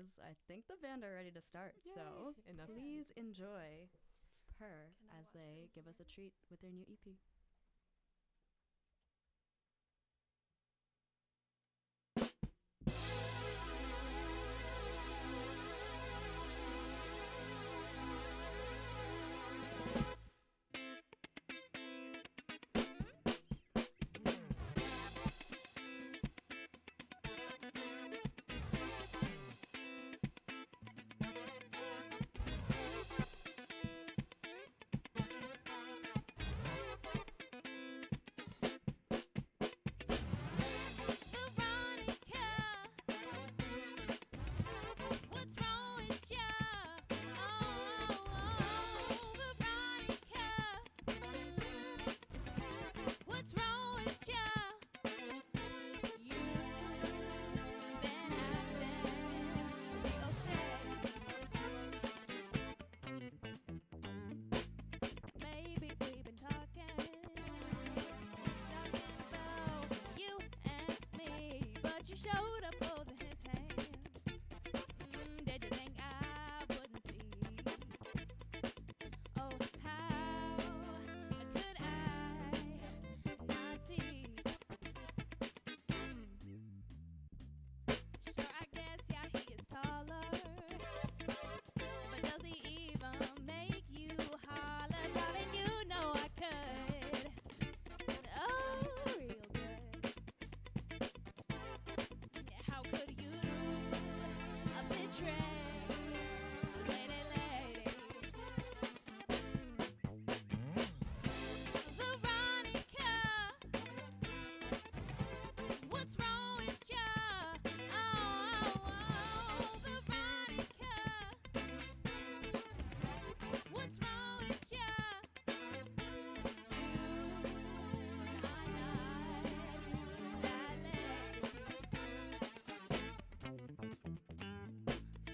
guys. I think the band are ready to start, so please enjoy PRRR as they give us a treat with their new EP.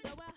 So I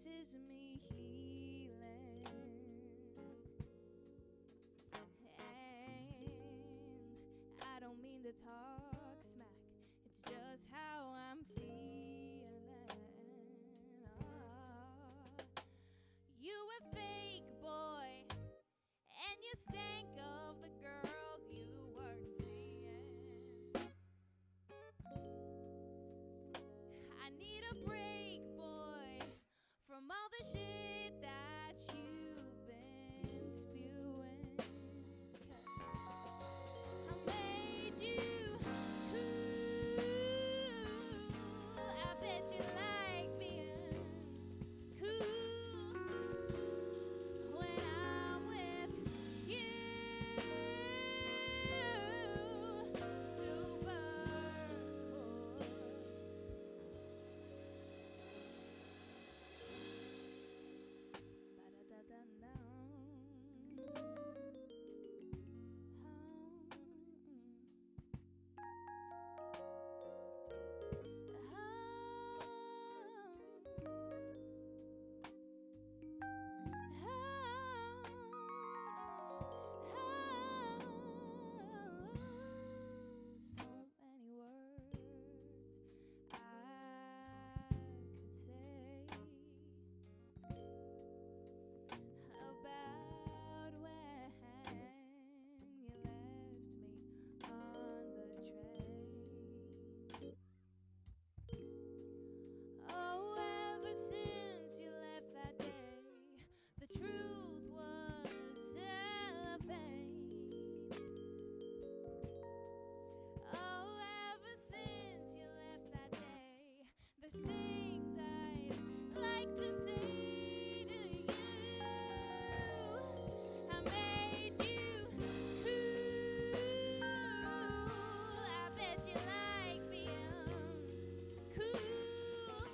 this is me healing. And I don't mean to talk smack, it's just how I'm feeling. You a fake boy, and you stank of the girls you weren't seeing. I need a break, boy, from all the shit that you've been spewing. 'Cause I made you cool. I bet you like being cool when I'm with you. Super cool. So many words I could say about when you left me on the train. Oh, ever since you left that day, the truth was cellophane. Oh, ever since you left that day, there's things I'd like to say to you. I made you cool. I bet you like being cool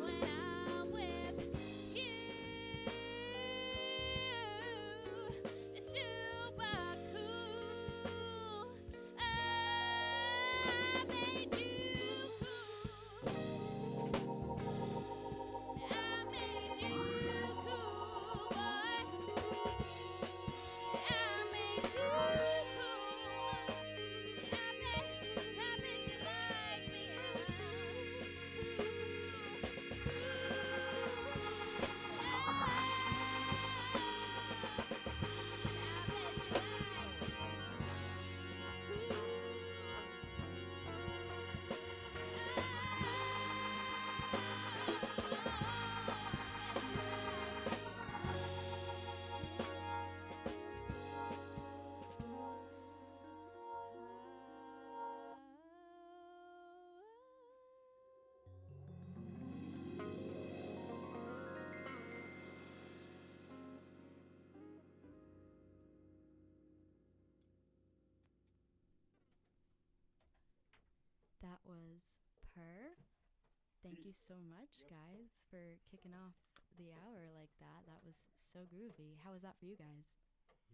when I'm with you. Super cool. I made you cool. I made you cool, boy. I made you cool. I bet you like being That was Per. Thank you so much, guys, for kicking off the hour like that. That was so groovy. How was that for you guys?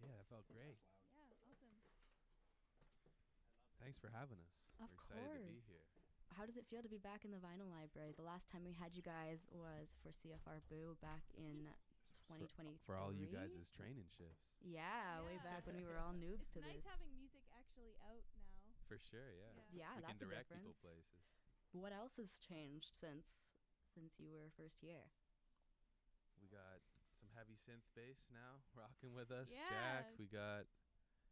Yeah, that felt great. Yeah, awesome. Thanks for having us. Of We're excited to be course. here. How does it feel to be back in the vinyl library? The last time we had you guys was for CFRU back in 2023. For all you guys' training shifts. Yeah, way back when we were all noobs to It's nice this. having music actually out now. For sure, yeah. Yeah, We that's can a direct difference. people places. What else has changed since you were first year? We got some heavy synth bass now rocking with us. Yeah. Jack, we got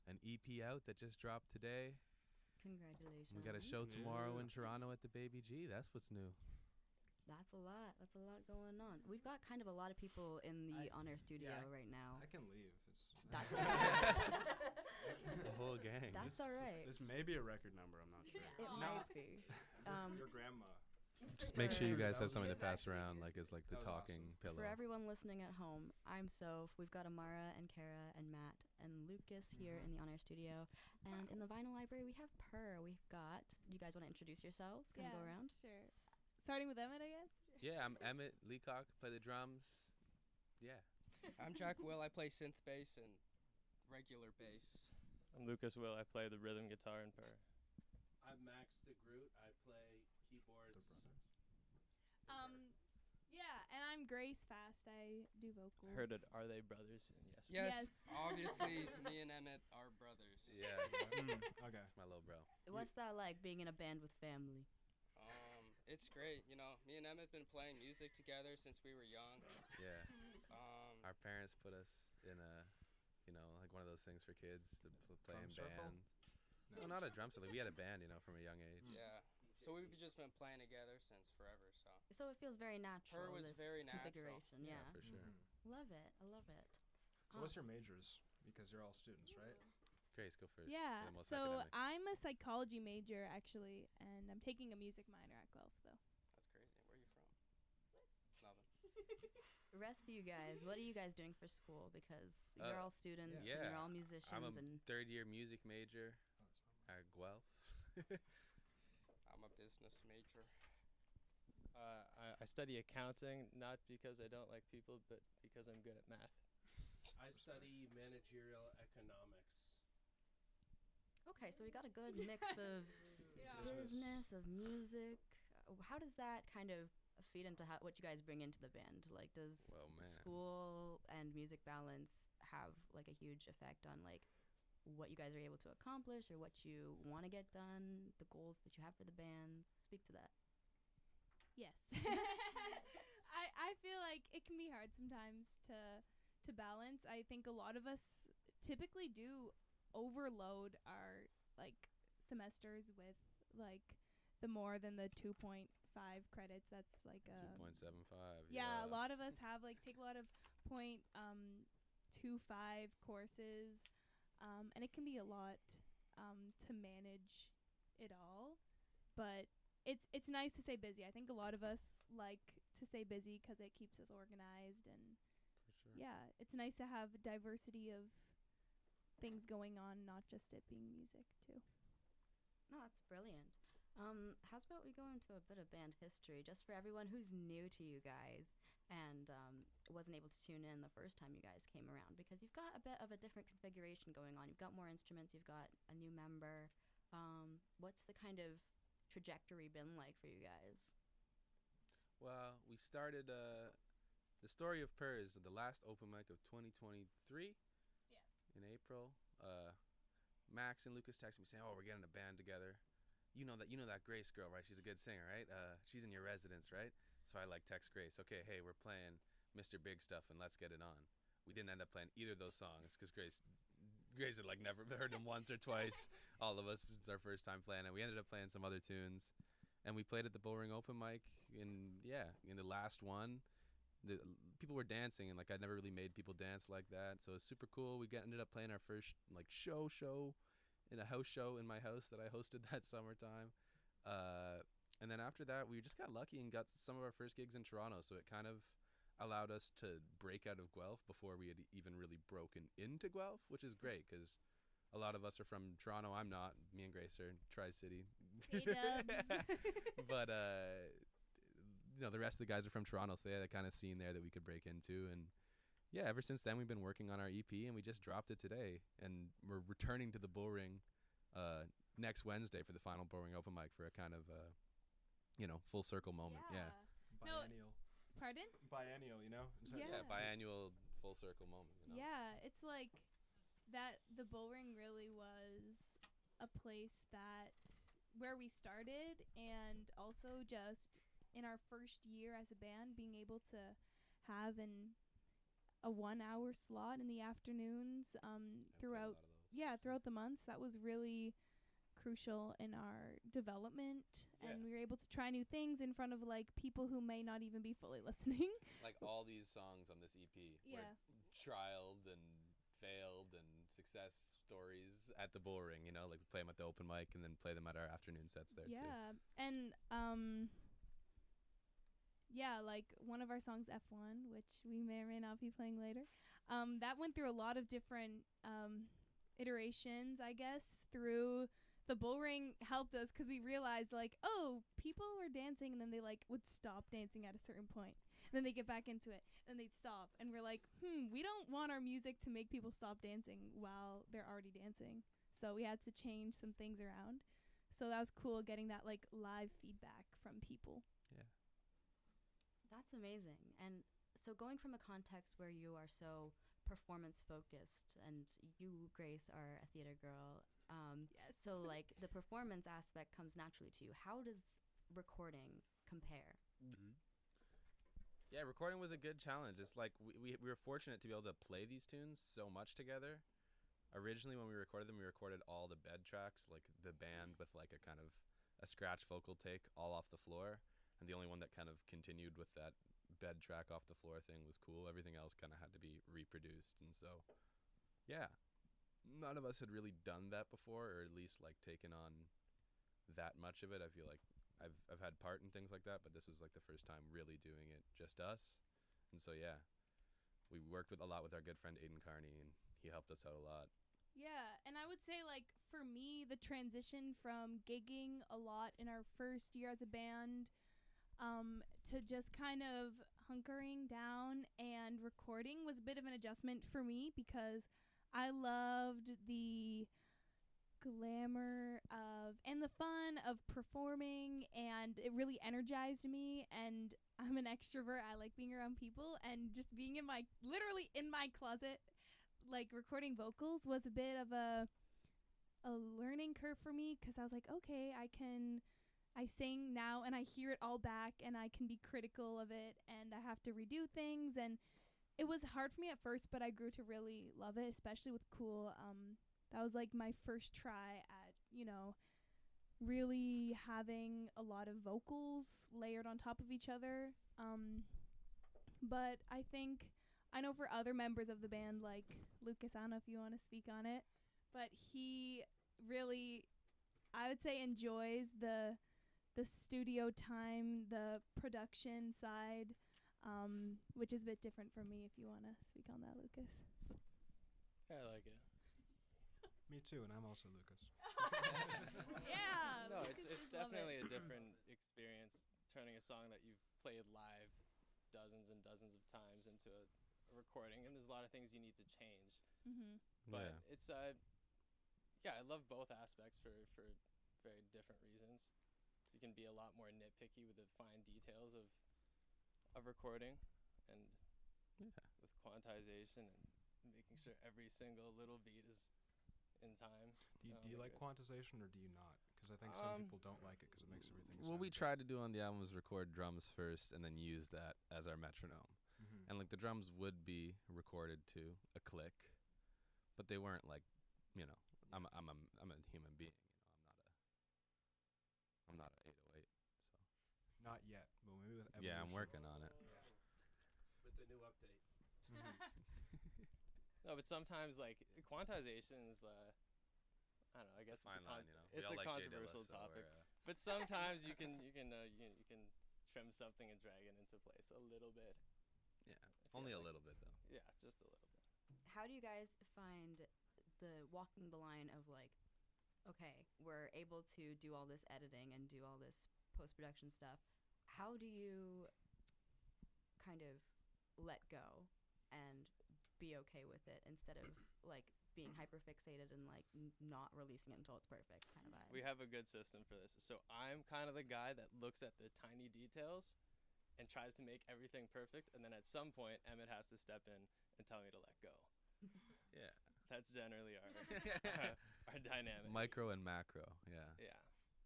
an EP out that just dropped today. Congratulations. We got a show tomorrow in Toronto at the Baby G. That's what's new. That's a lot. That's a lot going on. We've got kind of a lot of people in the on-air studio right now. I can leave. That's The whole gang. That's all right. This may be a record number. I'm not sure. It might be. Your grandma. Just make sure you guys have That something to was pass actually around, good. like as like the That was talking awesome. pillow. For everyone listening at home, I'm Soph. We've got Amara and Kara and Matt and Lucas here in the on-air studio. And in the vinyl library, we have Per. We've got, you guys want to introduce yourselves? Kind of go around? Sure. Starting with Emmett, I guess? Yeah, I'm Emmett Leacock, play the drums. Yeah. I'm Jack Will. I play synth bass and regular bass. I'm Lucas Will. I play the rhythm guitar and Per. I'm Max DeGroot. I play keyboards. Yeah, and I'm Grace Fast. I do vocals. Heard it. Are they brothers? And yes. Yes, Yes. obviously, me and Emmett are brothers. Yeah, Okay. that's my little bro. What's that like being in a band with family? It's great. You know, me and Emmett been playing music together since we were young. Yeah, Um, our parents put us in a, like one of those things for kids to play in Drum circle? band. No, not a drum set. Like, we had a band, from a young age. yeah. So we've just been playing together since forever. So So it feels very natural. was this very natural. configuration. Yeah. for sure. Love it. I love it. So what's your majors? Because you're all students, right? Grace, go first. Yeah. You're the most So academic. I'm a psychology major actually, and I'm taking a music minor at Guelph though. that's crazy. Where are you from? Nothing. The rest of you guys, what are you guys doing for school? Because you're all students and yeah. you're all musicians. I'm a and third-year music major at Guelph. I'm a business major. I study accounting, not because I don't like people, but because I'm good at math. I study managerial economics. okay, so we got a good mix of business, of music. How does that kind of feed into what you guys bring into the band? Like, does Well, man. school and music balance have like a huge effect on like what you guys are able to accomplish or what you want to get done, the goals that you have for the band? Speak to that. Yes. I feel like it can be hard sometimes to balance. I think a lot of us typically do overload our like semesters with like the more than the 2.5 credits. That's like a 2.75. yeah, a lot of us have like take a lot of 0.25 courses, and it can be a lot to manage it all. But it's nice to stay busy. I think a lot of us like to stay busy because it keeps us organized, and For sure. yeah, it's nice to have diversity of things going on, not just it being music too. No, that's brilliant. How's about we go into a bit of band history, just for everyone who's new to you guys and wasn't able to tune in the first time you guys came around, because you've got a bit of a different configuration going on. You've got more instruments, you've got a new member. What's the kind of trajectory been like for you guys? Well, we started the story of PRRR is the last open mic of 2023. In April. Max and Lucas texted me saying, "Oh, we're getting a band together. You know that Grace girl, right? She's a good singer, right? She's in your residence, right?" So I text Grace, "Okay, hey, we're playing Mr. Big Stuff and let's get it on." We didn't end up playing either of those songs because Grace had never heard them once or twice. All of us, it's our first time playing it. We ended up playing some other tunes, and we played at the Bullring open mic. In the last one, the people were dancing, and I'd never really made people dance like that, so it was super cool. We ended up playing our first show in a house show in my house that I hosted that summertime, and then after that we just got lucky and got some of our first gigs in Toronto, so it kind of allowed us to break out of Guelph before we had even really broken into Guelph, which is great because a lot of us are from Toronto. I'm not. Me and Grace are Tri-City. K-dubs. But the rest of the guys are from Toronto, so they had that kind of scene there that we could break into. And yeah, ever since then we've been working on our EP, and we just dropped it today, and we're returning to the Bullring next Wednesday for the final Bullring open mic for a kind of full circle moment. Yeah. No, Biennial. pardon? Biennial, Yeah. Biannual full circle moment. Yeah, it's like that. The Bullring really was a place where we started, and also just in our first year as a band, being able to have a 1 hour slot in the afternoons throughout the months. That was really crucial in our development, and we were able to try new things in front of people who may not even be fully listening. All these songs on this EP were trialed and failed and success stories at the Bullring, we play them at the open mic and then play them at our afternoon sets there too. And one of our songs, F1, which we may or may not be playing later, that went through a lot of different iterations, I guess. Through the Bullring helped us because we realized people were dancing, and then they would stop dancing at a certain point, and then they get back into it, and they'd stop, and we're like, we don't want our music to make people stop dancing while they're already dancing, so we had to change some things around. So that was cool, getting that live feedback from people. That's amazing. And so going from a context where you are so performance focused and you, Grace, are a theater girl, Yes. so like the performance aspect comes naturally to you. How does recording compare? Mm-hmm. Yeah, recording was a good challenge. It's like we were fortunate to be able to play these tunes so much together. Originally, when we recorded them, we recorded all the bed tracks, like the band with like a kind of a scratch vocal take all off the floor. And the only one that kind of continued with that bed track off the floor thing was Cool. Everything else kind of had to be reproduced. And so, yeah, none of us had really done that before, or at least like taken on that much of it. I feel like I've had part in things like that, but this was like the first time really doing it just us. And so, yeah, we worked with a lot with our good friend Aiden Carney, and he helped us out a lot. Yeah, and I would say, like, for me, the transition from gigging a lot in our first year as a band to just kind of hunkering down and recording was a bit of an adjustment for me because I loved the glamour of and the fun of performing, and it really energized me. And I'm an extrovert. I like being around people, and just being literally in my closet, like recording vocals was a bit of a learning curve for me, because I was like, okay, I sing now and I hear it all back and I can be critical of it and I have to redo things, and it was hard for me at first, but I grew to really love it, especially with Cool. That was like my first try at, really having a lot of vocals layered on top of each other. But I know for other members of the band, like Lucas, I don't know if you want to speak on it, but he really, I would say, enjoys the studio time, the production side, which is a bit different from me. If you want to speak on that, Lucas. I like it. Me too, and I'm also Lucas. Yeah. No, Lucas it's does love definitely it. a different experience turning a song that you've played live dozens and dozens of times into a recording, and there's a lot of things you need to change. Mhm. But Yeah. it's I love both aspects for very different reasons. You can be a lot more nitpicky with the fine details of recording, and Yeah. with quantization and making sure every single little beat is in time. Do you like quantization or do you not? Because I think some people don't like it because it makes everything. What we sound tried to do on the album was record drums first and then use that as our metronome. Mhm. And like the drums would be recorded to a click, but they weren't like, I'm a human being. I'm not a 808. So Not yet, but maybe with evolution. yeah, I'm working on it. With the new update. No, but sometimes like quantization is I don't know. I guess Fine it's line, we it's all a like Jay controversial Dilla, so topic. we're, But sometimes you can trim something and drag it into place a little bit. yeah, I only feel a like- little bit though. Yeah, just a little bit. How do you guys find the walking the line of like, okay, we're able to do all this editing and do all this post-production stuff. How do you kind of let go and be okay with it instead of like being hyper-fixated and like not releasing it until it's perfect kind of vibe? We have a good system for this. So I'm kind of the guy that looks at the tiny details and tries to make everything perfect, and then at some point Emmett has to step in and tell me to let go. Yeah. That's generally our our dynamic. Micro and macro. Yeah. Yeah.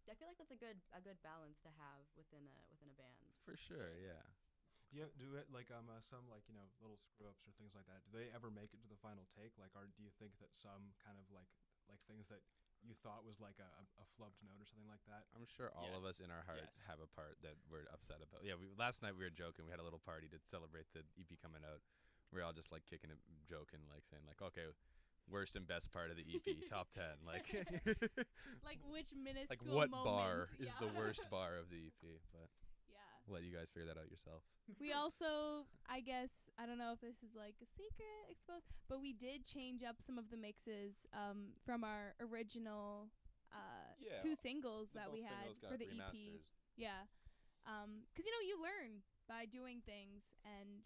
I feel like that's a good balance to have within a band. For sure. Yeah. Do you do it like some like little screw ups or things like that? Do they ever make it to the final take? Like, do you think that some kind of like things that you thought was like a flubbed note or something like that? I'm sure all of us Yes. in our heart Yes. have a part that we're upset about. Yeah, last night we were joking. We had a little party to celebrate the EP coming out. We were all just like kicking it, joking, like saying like, okay, worst and best part of the EP, top 10. Like, Like which minuscule like what moment, bar is yeah. the worst bar of the EP? But Yeah. I'll let you guys figure that out yourself. We also, I guess, I don't know if this is like a secret exposed, but we did change up some of the mixes from our original Yeah, 2 singles that we had for the EP. Yeah. 'Cause you learn by doing things, and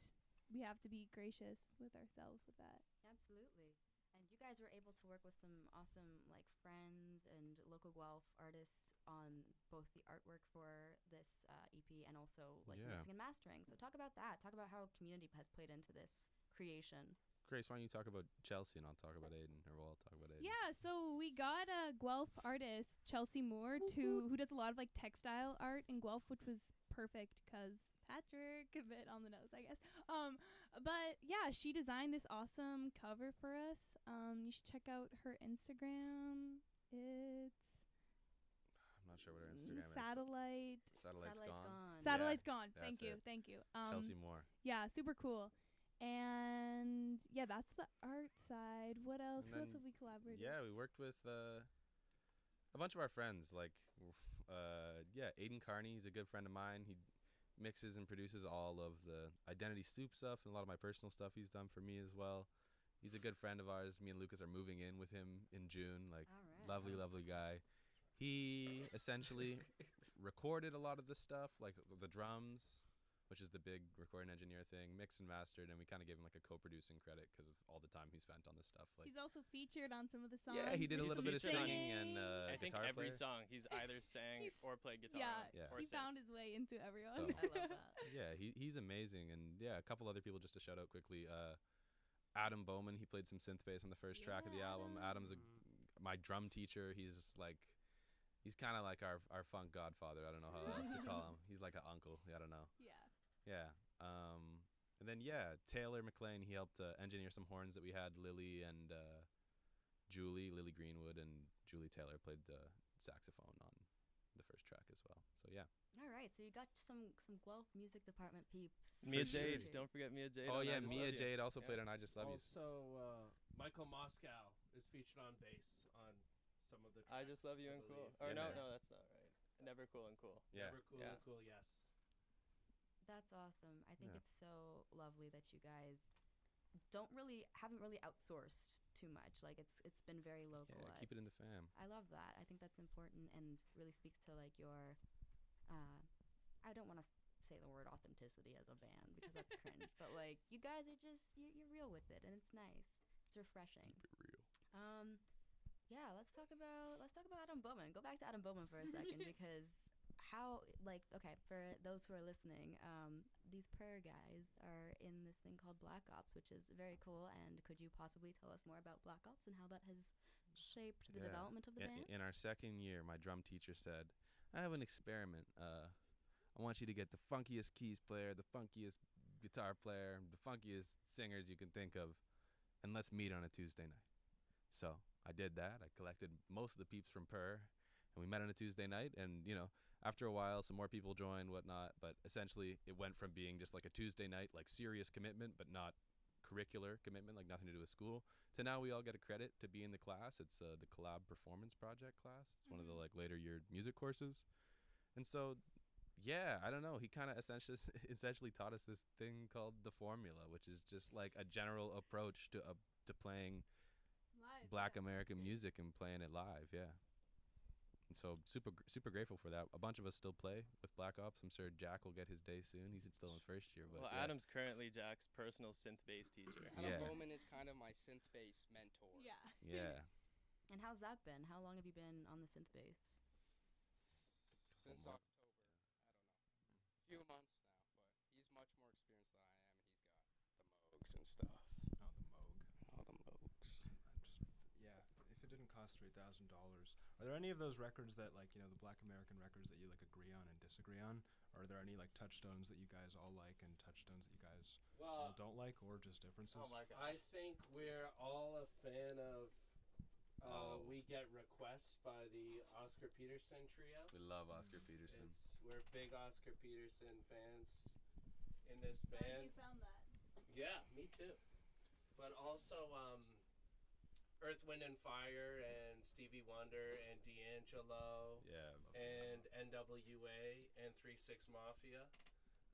we have to be gracious with ourselves with that. Absolutely. And you guys were able to work with some awesome like friends and local Guelph artists on both the artwork for this EP and also like mixing and mastering. So talk about that. Talk about how community has played into this creation. Grace, why don't you talk about Chelsea and I'll talk about Aiden, or we'll all talk about Aiden. Yeah, so we got a Guelph artist, Chelsea Moore, who does a lot of like textile art in Guelph, which was perfect because patchwork, a bit on the nose, I guess. But yeah, she designed this awesome cover for us. You should check out her Instagram. It's I'm not sure what her Instagram is. Satellite's gone. Satellite's gone. That's Thank you. it. Thank you. Chelsea Moore. Yeah, super cool. And yeah, that's the art side. What else? Who else have we collaborated? Yeah, we worked with a bunch of our friends. Like, Aiden Carney, he's a good friend of mine. He mixes and produces all of the Identity Soup stuff and a lot of my personal stuff he's done for me as well. He's a good friend of ours. Me and Lucas are moving in with him in June. Like, lovely, lovely guy. He essentially recorded a lot of the stuff, like the drums, which is the big recording engineer thing, mixed and mastered, and we kind of gave him like a co-producing credit because of all the time he spent on this stuff. Like, he's also featured on some of the songs. Yeah, he did a little bit of singing and I think guitar every player. song he's either sang or played guitar. Yeah, or he sang. found his way into everyone. So, I love that. yeah, he's amazing, and yeah, a couple other people just to shout out quickly. Adam Bowman, he played some synth bass on the first track of the album. Adam's my drum teacher. He's kind of like our funk godfather. I don't know how else to call him. He's like an uncle. I don't know. Yeah. And then Taylor McLean, he helped engineer some horns that we had. Lily Greenwood and Julie Taylor played saxophone on the first track as well. So yeah. All right, so you got some Guelph music department peeps. Mia For Jade, sure. don't forget Mia Jade. Oh on yeah, I Just Mia Love You. Jade also Yeah. played on I Just Love You. Also, Michael Moscow is featured on bass on some of the tracks. I Just Love You I and Cool. believe. Or Yeah. no, that's not right. Never Cool and Cool. Yeah. Never Cool Yeah. and Cool, yes. That's awesome. I think Yeah. it's so lovely that you guys haven't really outsourced too much. Like it's been very localized. Yeah, keep it in the fam. I love that. I think that's important and really speaks to like your I don't want to say the word authenticity as a band because that's cringe, but like you guys are just you're real with it and it's nice. It's refreshing. Keep it real. Yeah, let's talk about Adam Bowman. Go back to Adam Bowman for a second because for those who are listening, these prayer guys are in this thing called Black Ops, which is very cool. And could you possibly tell us more about Black Ops and how that has shaped the development of the band? In our second year, my drum teacher said, I have an experiment. I want you to get the funkiest keys player, the funkiest guitar player, the funkiest singers you can think of, and let's meet on a Tuesday night. So I did that. I collected most of the peeps from PRRR, and we met on a Tuesday night. And, after a while, some more people joined, whatnot. But essentially, it went from being just like a Tuesday night, like serious commitment, but not curricular commitment, like nothing to do with school, to now we all get a credit to be in the class. It's the collab performance project class. It's one of the like later year music courses. And so, yeah, I don't know. He kind of essentially taught us this thing called the formula, which is just like a general approach to playing Live, Black American music and playing it live. Yeah. And so super grateful for that. A bunch of us still play with Black Ops. I'm sure Jack will get his day soon. He's still in first year. But Well, yeah. Adam's currently Jack's personal synth bass teacher. Yeah. Adam Bowman is kind of my synth bass mentor. Yeah. Yeah. And how's that been? How long have you been on the synth bass? Since October, I don't know, a few months now, but he's much more experienced than I am, and he's got the Moogs and stuff. Oh, the Moog. All the Moogs. Yeah, if it didn't cost $3,000, are there any of those records that like the Black American records that you like agree on and disagree on? Or are there any like touchstones that you guys all like and touchstones that you guys all don't like, or just differences? Oh my I gosh. think we're all a fan of We Get Requests by the Oscar Peterson trio. We love Oscar Peterson. We're big Oscar Peterson fans in this Glad band. you found that. Yeah, me too. But also Earth, Wind and Fire and Stevie Wonder and D'Angelo Yeah. and NWA and 3-6 Mafia.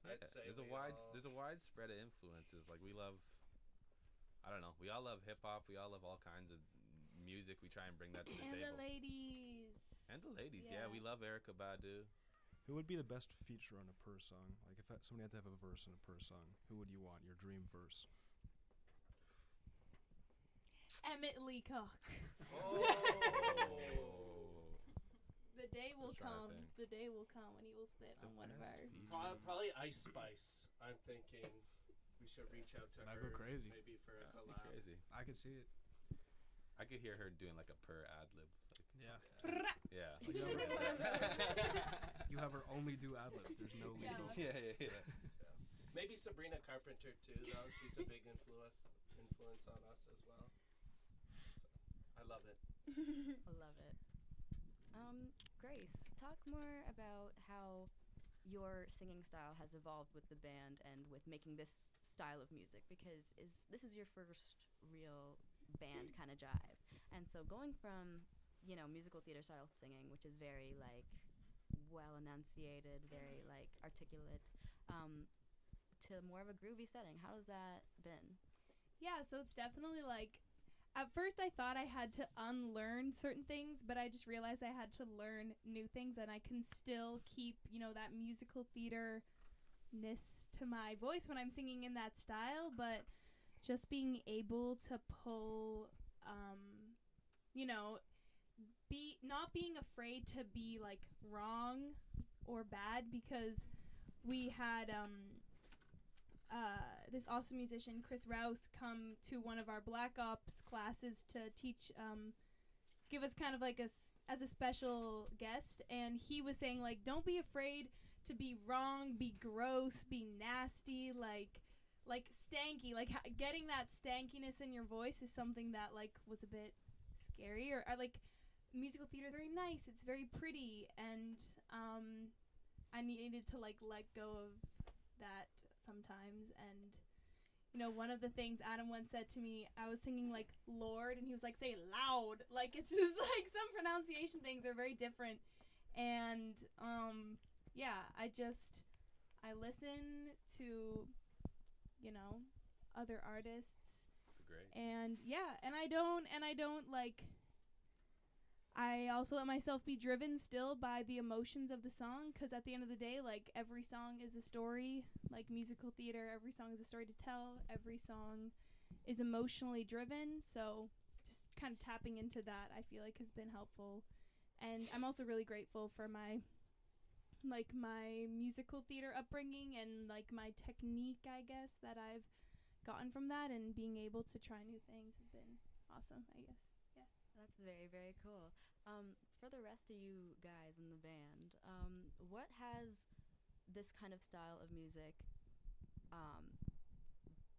I'd say There's a widespread of influences. Like we love, I don't know. We all love hip hop. We all love all kinds of music. We try and bring that to the And table. the ladies. And the ladies, yeah. Yeah. We love Erykah Badu. Who would be the best feature on a Per song? Like if somebody had to have a verse in a Per song, who would you want? Your dream verse? Emmett Leacock. Oh. The day will Let's try a come. thing. The day will come when he will spit on one of our. Probably Ice Spice. I'm thinking we should reach out to Might her. go crazy. Maybe for a That'd be collab. crazy. I could see it. I could hear her doing like a per ad lib. Like, Yeah. yeah. You have her only do ad libs. There's no Yeah. legal. yeah. Maybe Sabrina Carpenter too, though. She's a big influence on us as well. So, I love it. I love it. Grace, talk more about how your singing style has evolved with the band and with making this style of music, because this is your first real band kind of jive. And so going from, musical theater style singing, which is very like well enunciated, very like articulate, to more of a groovy setting. How has that been? Yeah, so it's definitely like, at first I thought I had to unlearn certain things, but I just realized I had to learn new things, and I can still keep, that musical theater-ness to my voice when I'm singing in that style, but just being able to pull, not being afraid to be like wrong or bad, because we had, this awesome musician, Chris Rouse, come to one of our Black Ops classes to teach, give us kind of like as a special guest, and he was saying, like, don't be afraid to be wrong, be gross, be nasty, like stanky, like getting that stankiness in your voice is something that like was a bit scary, or like musical theater is very nice, it's very pretty, and I needed to like let go of that sometimes. And one of the things Adam once said to me, I was singing like Lord, and he was like, say it loud, like it's just like some pronunciation things are very different. And I listen to other artists, Great. and I don't like, I also let myself be driven still by the emotions of the song, because at the end of the day, like, every song is a story. Like musical theater, every song is a story to tell. Every song is emotionally driven. So just kind of tapping into that, I feel like, has been helpful. And I'm also really grateful for my musical theater upbringing and like my technique, I guess, that I've gotten from that, and being able to try new things has been awesome, I guess. Yeah. That's very, very cool. For the rest of you guys in the band, what has this kind of style of music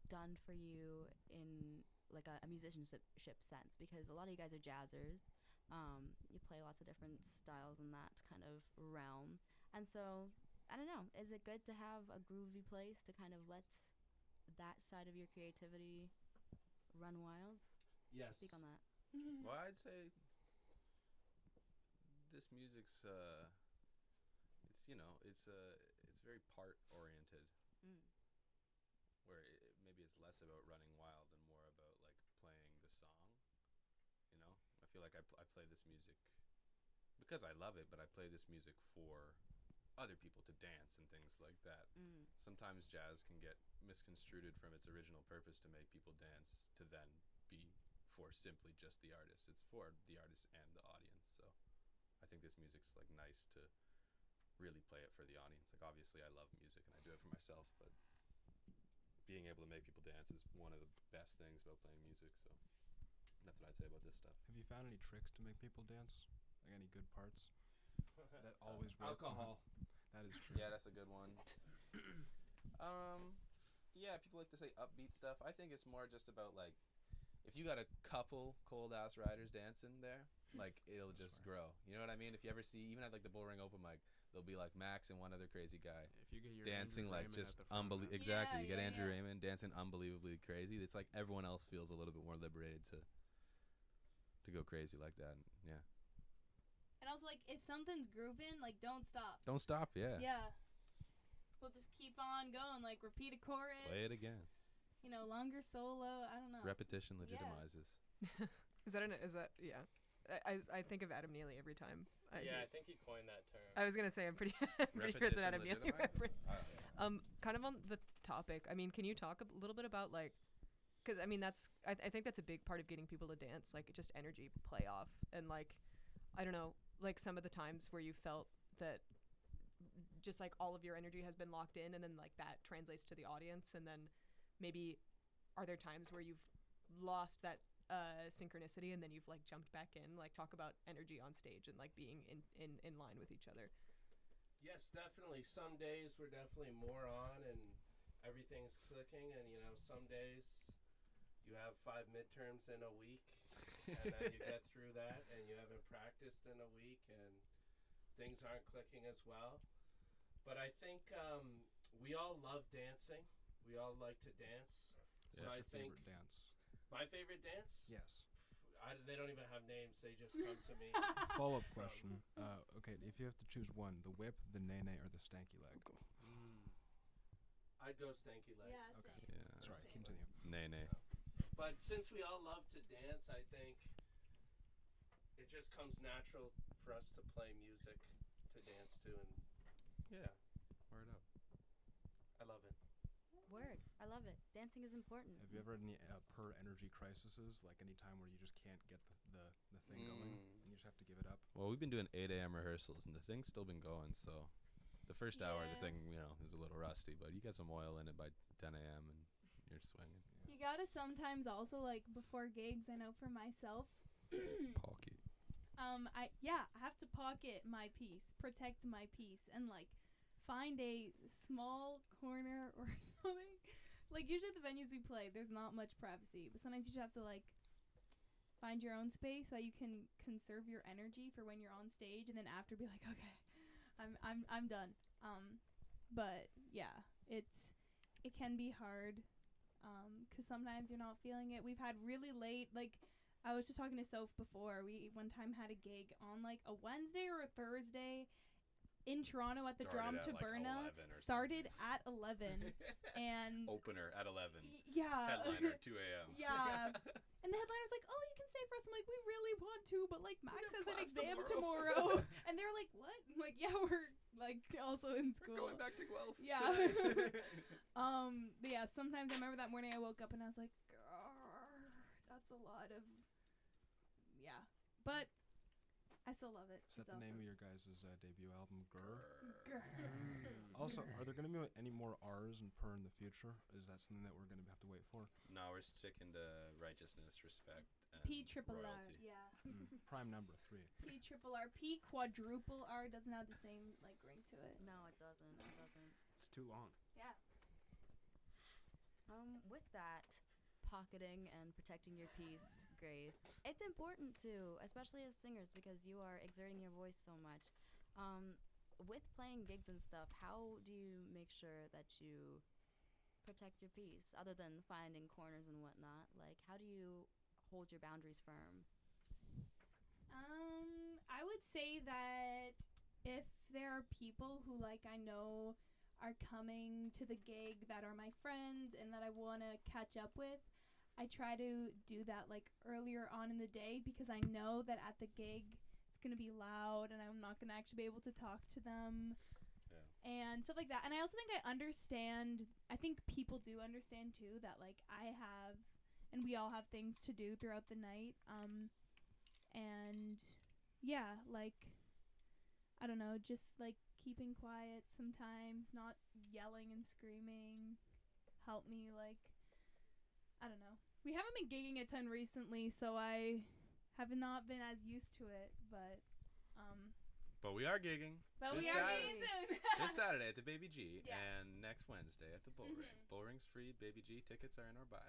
done for you in like a musicianship sense? Because a lot of you guys are jazzers. You play lots of different styles in that kind of realm. And so, I don't know, is it good to have a groovy place to kind of let that side of your creativity run wild? Yes. Speak on that. Well, I'd say this music's it's very part oriented, where maybe it's less about running wild and more about like playing the song. I feel like I play this music because I love it, but I play this music for other people to dance and things like that. Sometimes jazz can get misconstrued from its original purpose to make people dance, to then be for simply just the artist. It's for the artist and the audience. So I think this music's like nice to really play it for the audience. Like, obviously I love music and I do it for myself, but being able to make people dance is one of the best things about playing music. So that's what I'd say about this stuff. Have you found any tricks to make people dance? Like any good parts that always work? Alcohol. That is true. Yeah, that's a good one. Yeah, people like to say upbeat stuff. I think it's more just about like, if you got a couple cold ass riders dancing there, like it'll just grow. You know what I mean? If you ever see, even at like the Bullring open mic, there'll be like Max and one other crazy guy If you get your dancing Andrew like Raymond just at the front, unbelievable. man. Exactly, Yeah, you get yeah, Andrew yeah. Raymond dancing unbelievably crazy. It's like everyone else feels a little bit more liberated to go crazy like that. Yeah. And also, like, if something's grooving, like, don't stop. Don't stop. Yeah. Yeah. We'll just keep on going, like, repeat a chorus. Play it again. Longer solo. I don't know. Repetition Yeah. legitimizes. Yeah. I think of Adam Neely every time. I think he coined that term. I was gonna say I'm pretty pretty sure it's an Adam Neely legitimized? reference. Kind of on the topic. I mean, can you talk a little bit about like, because I mean I think that's a big part of getting people to dance, like just energy play off, and like I don't know, like some of the times where you felt that just like all of your energy has been locked in, and then like that translates to the audience, and then maybe are there times where you've lost that synchronicity and then you've like jumped back in, like talk about energy on stage and like being in line with each other. Yes, definitely. Some days we're definitely more on and everything's clicking, and some days you have 5 midterms in a week, and then you get through that, and you haven't practiced in a week, and things aren't clicking as well. But I think we all love dancing. We all like to dance. What's So I your think favorite dance? my favorite dance. Yes. They don't even have names. They just come to me. Follow-up question. Okay, if you have to choose one, the whip, the nene, or the stanky leg? I'd go stanky leg. Yeah, Okay. same. Yeah. Sorry, continue. Nay. But since we all love to dance, I think it just comes natural for us to play music to dance to, and Yeah. Word up. I love it. Word. I love it. Dancing is important. Have you ever had any per energy crises, like any time where you just can't get the thing going and you just have to give it up? Well, we've been doing 8 a.m. rehearsals, and the thing's still been going. So, the first hour, the Yeah. thing is a little rusty, but you get some oil in it by 10 a.m. and you're swinging. You gotta sometimes also, like, before gigs, I know for myself, Pocket. I have to pocket my piece, protect my piece, and like find a small corner or something. Like usually at the venues we play, there's not much privacy, but sometimes you just have to like find your own space so that you can conserve your energy for when you're on stage, and then after be like, okay, I'm done. But yeah, it can be hard, 'cause sometimes you're not feeling it. We've had really late, like I was just talking to Soph before. We one time had a gig on like a Wednesday or a Thursday in Toronto at the Started Drum at, to like, Burna. 11 or Started at 11 and Opener at 11. yeah. Headliner 2 a.m. Yeah. And the headliner's like, oh, you can stay for us. I'm like, we really want to, but like Max have has an class exam tomorrow. tomorrow. And they're like, what? I'm like, yeah, we're like also in school. We're going back to Guelph. Yeah. tonight. But yeah, sometimes I remember that morning I woke up and I was like, that's a lot of, yeah. But I still love it. Is that It's the name of awesome. your guys' debut album, Grr? Grr. Also, are there going to be any more R's and per in the future? Is that something that we're going to have to wait for? No, we're sticking to righteousness, respect, and P triple R, royalty. yeah. Prime number 3. P triple R, P quadruple R doesn't have the same like ring to it. No, it doesn't. It doesn't. It's too long. Yeah. With that, pocketing and protecting your piece, Grace, it's important too, especially as singers, because you are exerting your voice so much. With playing gigs and stuff, how do you make sure that you protect your piece, other than finding corners and whatnot? Like, how do you hold your boundaries firm? I would say that if there are people who like I know are coming to the gig that are my friends and that I want to catch up with, I try to do that like earlier on in the day, because I know that at the gig it's going to be loud and I'm not going to actually be able to talk to them. Yeah. And stuff like that. And I also think I understand, I think people do understand too, that like I have, and we all have things to do throughout the night. And yeah, like, I don't know, just like keeping quiet sometimes, not yelling and screaming, help me, like, I don't know. We haven't been gigging a ton recently, so I have not been as used to it, but But we are gigging. but This we are Saturday. getting soon. This Saturday at the Baby G, Yeah. and next Wednesday at the Bullring. Bullring's free. Baby G tickets are in our bio.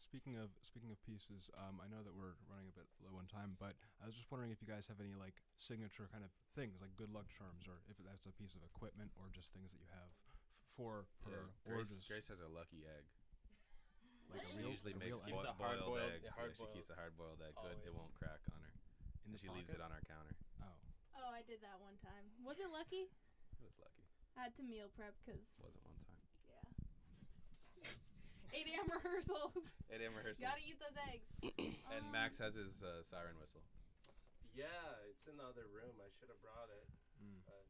Speaking of pieces, I know that we're running a bit low on time, but I was just wondering if you guys have any like signature kind of things, like good luck charms, or if that's a piece of equipment, or just things that you have for per, or just Grace has a lucky egg. like a She real, usually a makes real Keeps egg a boiled hard-boiled- eggs. a Yeah, she hard-boiled. keeps a hard-boiled egg, so it Always. won't crack on her. in And the she leaves it pocket? on our counter. Oh, Oh, I did that one time. Was it lucky? It was lucky. I had to meal prep because, Wasn't one time. yeah. 8 a.m. rehearsals. 8 a.m. rehearsals. Gotta eat those eggs. And Max has his siren whistle. Yeah, it's in the other room. I should have brought it. mm. But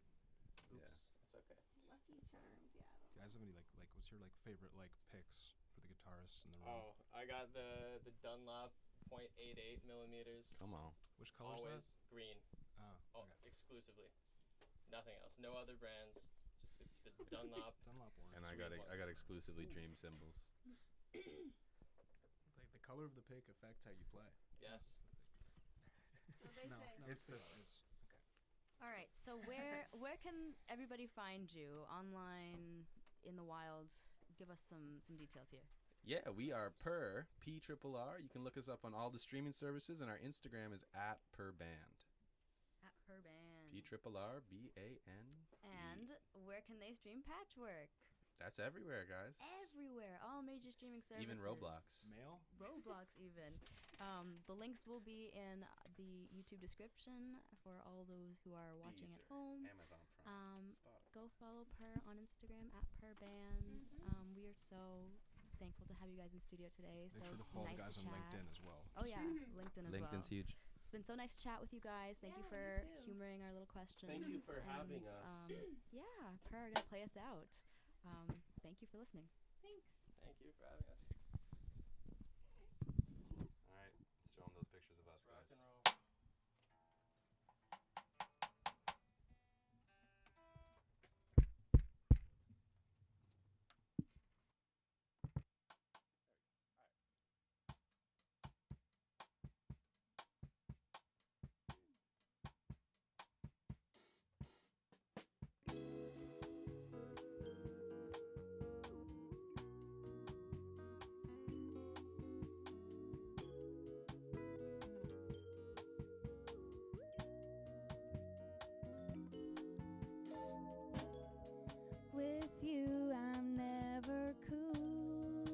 oops. Yeah. It's okay. Lucky Charms, yeah. You guys have any like what's your like favorite like picks for the guitar? guitarists in the room. Oh, I got the Dunlop .88 millimeters. Come on. Which color Always is green. that? Oh, okay. Exclusively. Nothing else. No other brands. Just the Dunlop. Dunlop orange. And I got exclusively Dream Symbols. Like the color of the pick affects how you play. Yes. So they No, say. it's the okay. All right. So where can everybody find you online in the wild? Give us some details here. Yeah, we are per PRRR. You can look us up on all the streaming services, and our Instagram is @PerBand. @PerBand. PRRRBAN. And where can they stream Patchwork? That's everywhere, guys. Everywhere. All major streaming services. Even Roblox. Mail? Roblox even. The links will be in the YouTube description for all those who are watching at Deezer, home. Amazon Prime, Spotify. Go follow Per on Instagram @PerBand. We are so thankful to have you guys in studio today. Make So sure to follow nice the guys to on chat. LinkedIn as well. Oh yeah, LinkedIn as well. LinkedIn's huge. It's been so nice to chat with you guys. Thank you Yeah, for me too. humoring our little questions. Thank you for having and, us. Yeah, Per are gonna play us out. Thank you for listening. Thanks. Thank you for having us. All right, let's show them those pictures of us, Rock guys. and roll. With you, I'm never cool.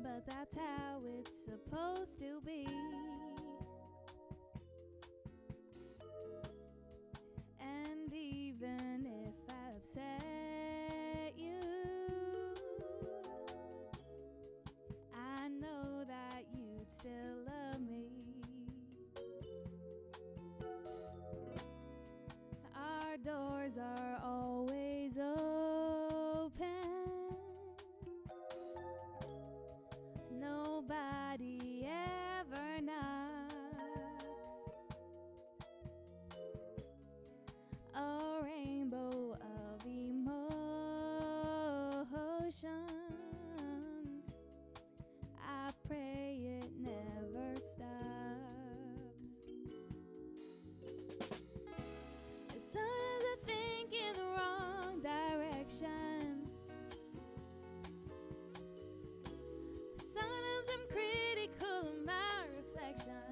But that's how it's supposed to be. And even if I upset you, I know that you'd still love me. Our doors are always open. Nobody ever knocks. A rainbow of emotions. I pray it never stops. Sometimes I think in the wrong direction. Sometimes I'm critical of my reflection.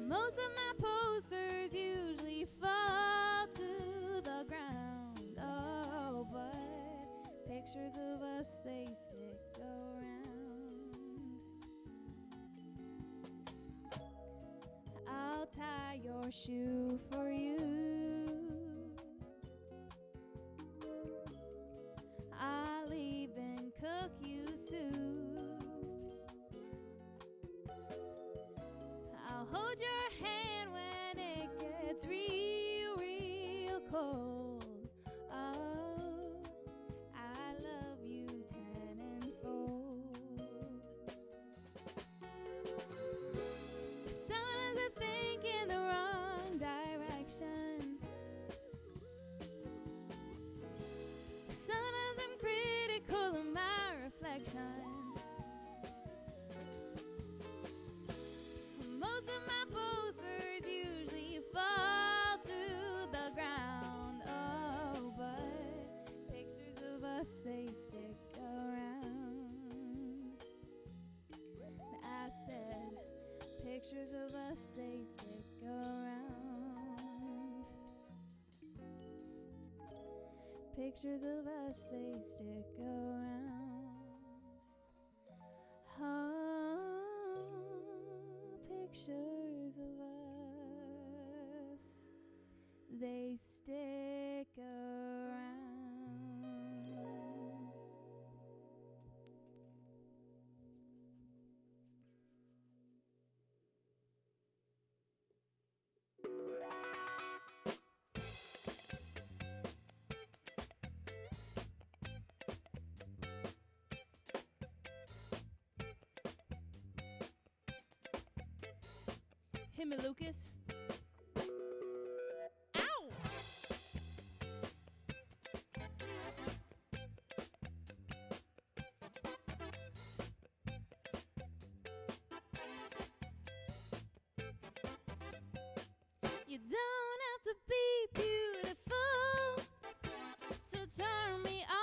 Most of my posters usually fall to the ground. Oh, but pictures of us, they stick around. I'll tie your shoe for you. I'll even cook you soup. I'll hold your hand when it gets real, real cold. Oh, I love you tenfold. Sometimes I think in the wrong direction. Sometimes I'm critical of my reflection. Most of my posters usually fall to the ground. Oh, but pictures of us, they stick around. I said, pictures of us, they stick around. Pictures of us, they stick around. Oh, pictures of us, they stick around. Hit me, Lucas. Ow! You don't have to be beautiful to turn me on.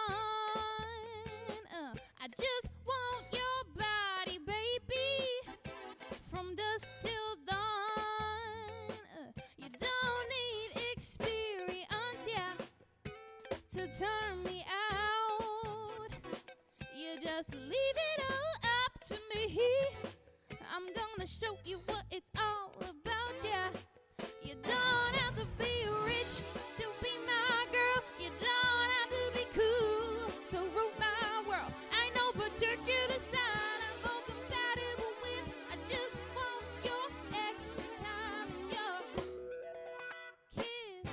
I just want your body, baby, from dusk till dawn. You don't need experience, yeah, to turn me out. You just leave it all up to me. I'm gonna show you what it's all about, yeah. You don't have to be rich to be my girl. You don't have to be cool to rule my world. I know particular side I'm more compatible with. I just want your extra time and your kiss.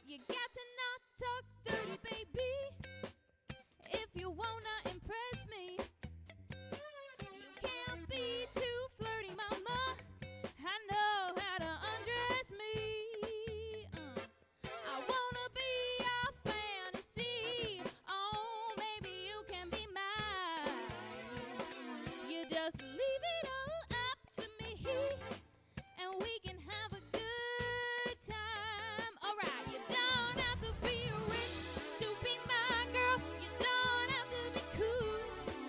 You got to not talk dirty, baby, if you wanna impress me. You can't be too flirty, mama. I know how to undress me. I wanna be your fantasy. Oh, maybe you can be mine. You just leave it all up to me, and we can have a good time. Alright, you don't have to be rich to be my girl. You don't have to be cool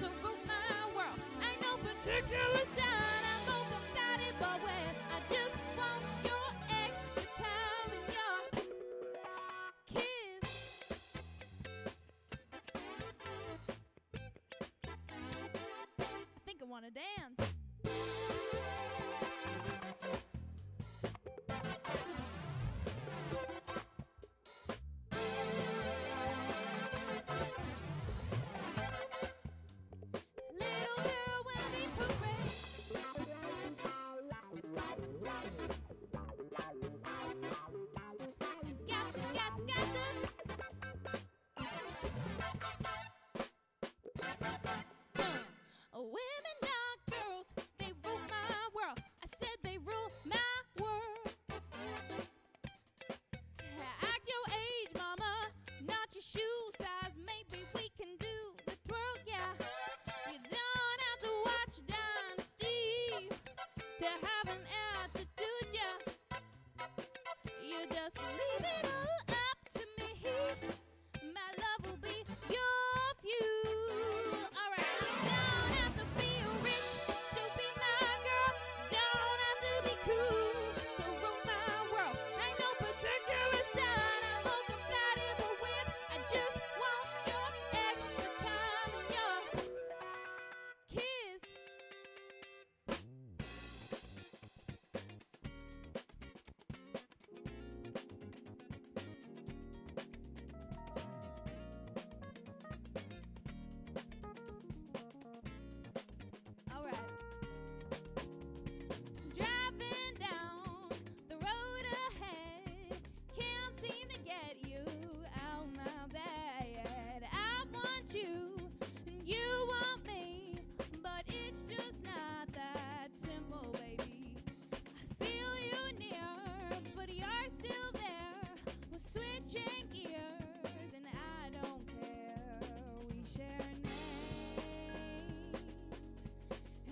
to rule my world. I know particular side I'm more compatible with. I just want your extra time and your kiss. I think I wanna dance. Little girl, when we parade. Women, not girls, they rule my world. I said they rule my world. Act your age, mama, not your shoe size. Maybe we can do the twirl, yeah. You don't have to watch Dynasty to have an attitude, yeah. You just leave it all up to me. My love will be your fuel. Alright, you don't have to be rich to be my girl. Don't have to be cool to rule my world. Ain't no particular side I'm more compatible with. I just want your extra time and your kiss. Alright. Driving down the road ahead, can't seem to get you out my bed. I want you and you want me, but it's just not that simple, baby. I feel you near, but you're still there. We're switching gears and I don't care. We share names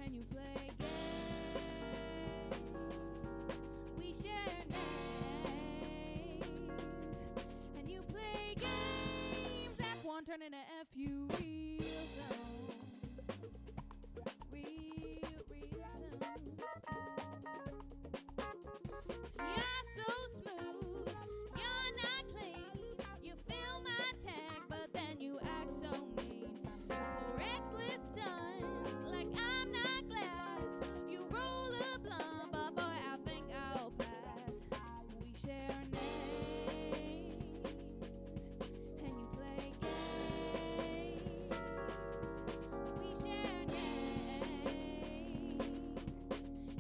and you play games. We share names and you play games. F1 turn into FU real soon. Real soon. You're so smooth, you're not clean. You feel my tag, but then you act so mean. You pull reckless stunts like I'm not glass. You roll a blunt, but boy, I think I'll pass. We share names and you play games. We share names.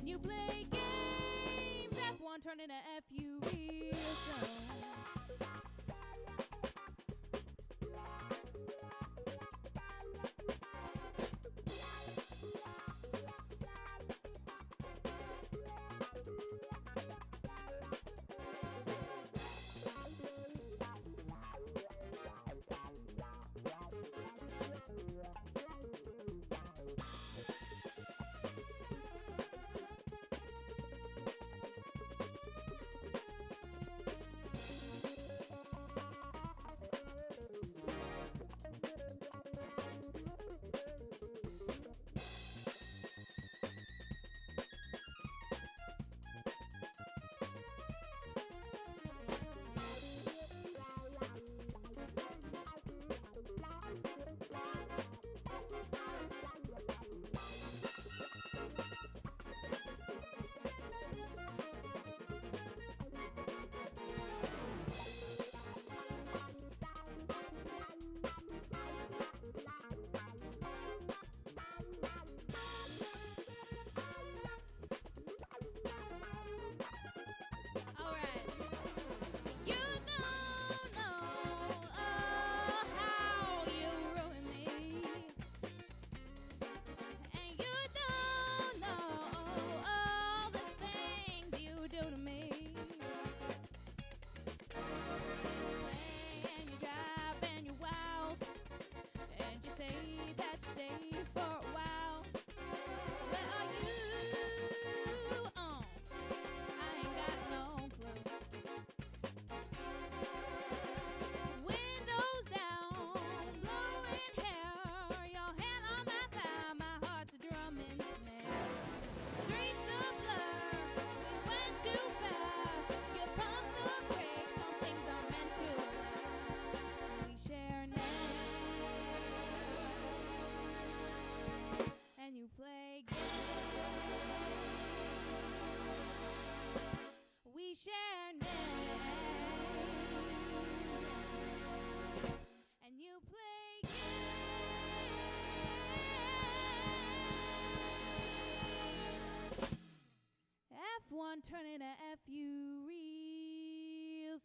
You play games. F1 turn into FU real soon.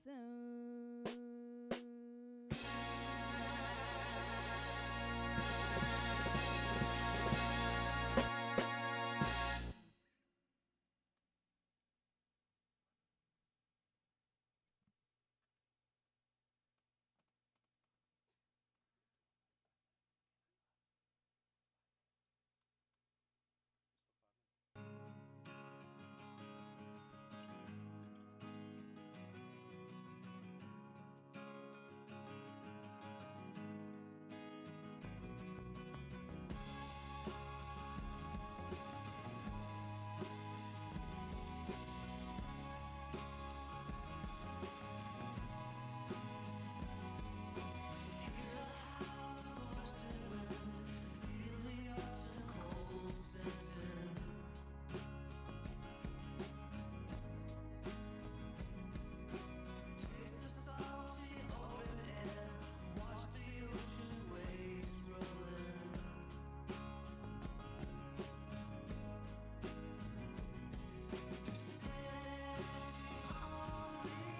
soon.